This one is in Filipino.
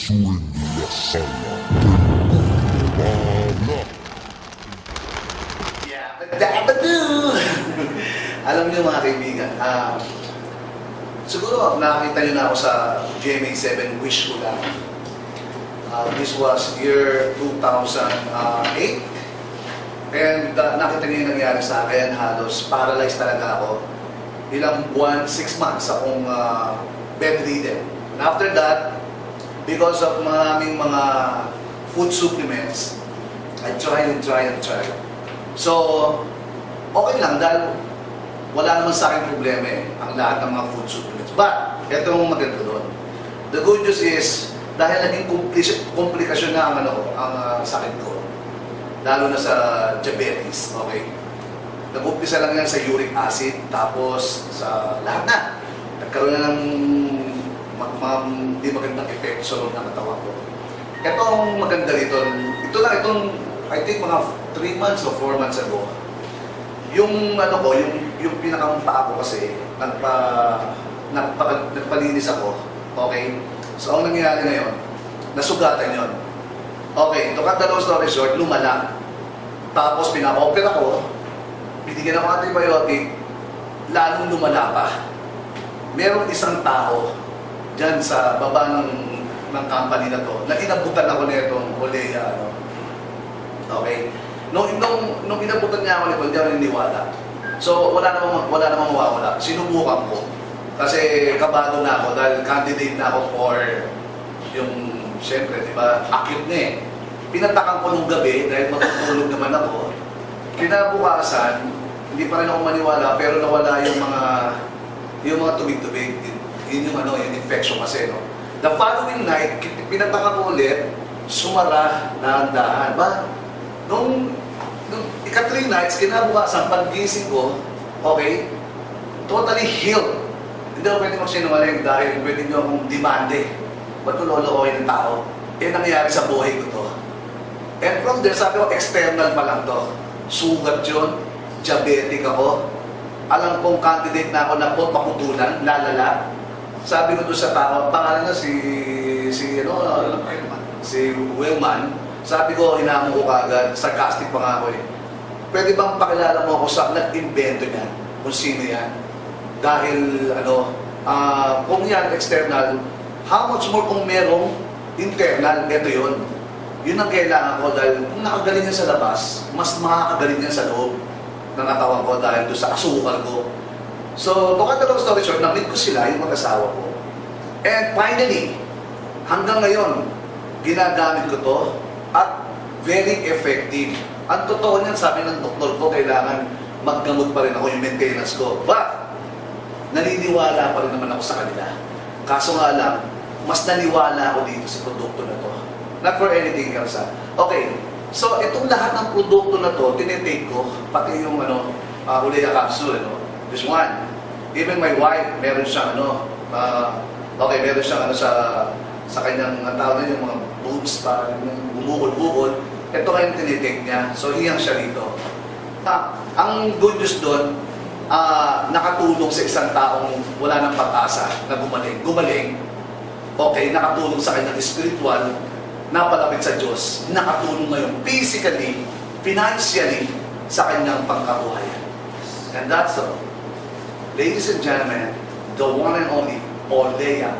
Swing la sala del Bala. Yabba-dabba-doo! Alam niyo mga kaibigan, siguro nakakita niyo na ako sa GMA7 Wish Ko Lang. This was year 2008. And nakita niyo yung nangyari sa akin, halos paralyzed talaga ako. Ilang buwan, 6 months akong bedridden. And after that, because of maraming mga food supplements, I try. So, okay lang dahil wala naman sa akin problema ang lahat ng mga food supplements. But, ito ang maganda doon. The good news is, dahil naging komplikasyon na ang sakit ko, lalo na sa diabetes, okay? Nag-umpisa lang yan sa uric acid, tapos sa lahat na. Nagkaroon na ng hindi magandang epekto sa loob ng katawan ko. Ito ang maganda rito. Itong, I think mga 3 months o 4 months ago, yung yung pinakampa ko kasi, nagpalinis ako, okay? So, ang nangyayari ngayon, nasugatan yon. Okay, to cut the long story short, lumala. Tapos pina-opera ko, binigyan ako antibiotic, lalong lumala pa. Merong isang tao dyan sa baba ng company na to, na inabutan ako nitong Olea, Okay? Nung inabutan niya ako nito, hindi ako naniniwala. So, wala namang mawawala. Sinubukan ko. Kasi kabado na ako dahil candidate na ako for yung, siyempre, di ba, acute na eh. Pinatakan ko nung gabi dahil matutulog naman ako. Kinabukasan, hindi pa rin ako maniwala, pero nawala yung mga tubig-tubig. Yun yung infection kasi, no? The following night, pinatakan ko ulit, sumara na ang dahan. Nung ika-3 nights, kinabukasan, pag-gising ko, okay, totally healed. Hindi ako pwede magsinungaling dahil pwede nyo akong demande. Ba't ko lolo-oy ng tao? Nangyayari sa buhay ko to. And from there, sabi ko, external pa lang to. Sugat yun, diabetic ako. Alam kong candidate na ako na pakutulan, lalala. Sabi ko doon sa tao, pangalan na si Willman. Sabi ko, hinamon ko kagad, sarcastic pa nga ako eh. Pwede bang pakilala mo ako sa nag-invento niyan? Kung sino yan? Dahil, kung yan external, how much more kung merong internal, ito yun. Yun ang kailangan ko dahil kung nakagaling yan sa labas, mas makakagaling yan sa loob ng katawan ko dahil doon sa asukal ko. So, to cut the long story short, na-meet ko sila, yung mag-asawa ko. And finally, hanggang ngayon, ginagamit ko to at very effective. Ang totoo niyan, sabi ng doktor ko, kailangan maggamot pa rin ako yung maintenance ko. But, naniniwala pa rin naman ako sa kanila. Kaso nga lang, mas naniwala ako dito sa produkto na to. Not for anything else. Okay, so itong lahat ng produkto na to, tinitake ko, pati yung Olea capsule, this one. Even my wife, meron siyang meron siyang sa kanyang tawag na yung mga boobs pa, bumukol-bukol. Ito kayong tinitake niya, so hiyang siya rito. Ang good news doon, nakatulong sa isang taong wala ng pag-asa na gumaling. Okay, nakatulong sa kanyang spiritual, napalapit sa Diyos, nakatulong ngayon physically, financially, sa kanyang pangkabuhayan. And that's all. Ladies and gentlemen, the one and only Olea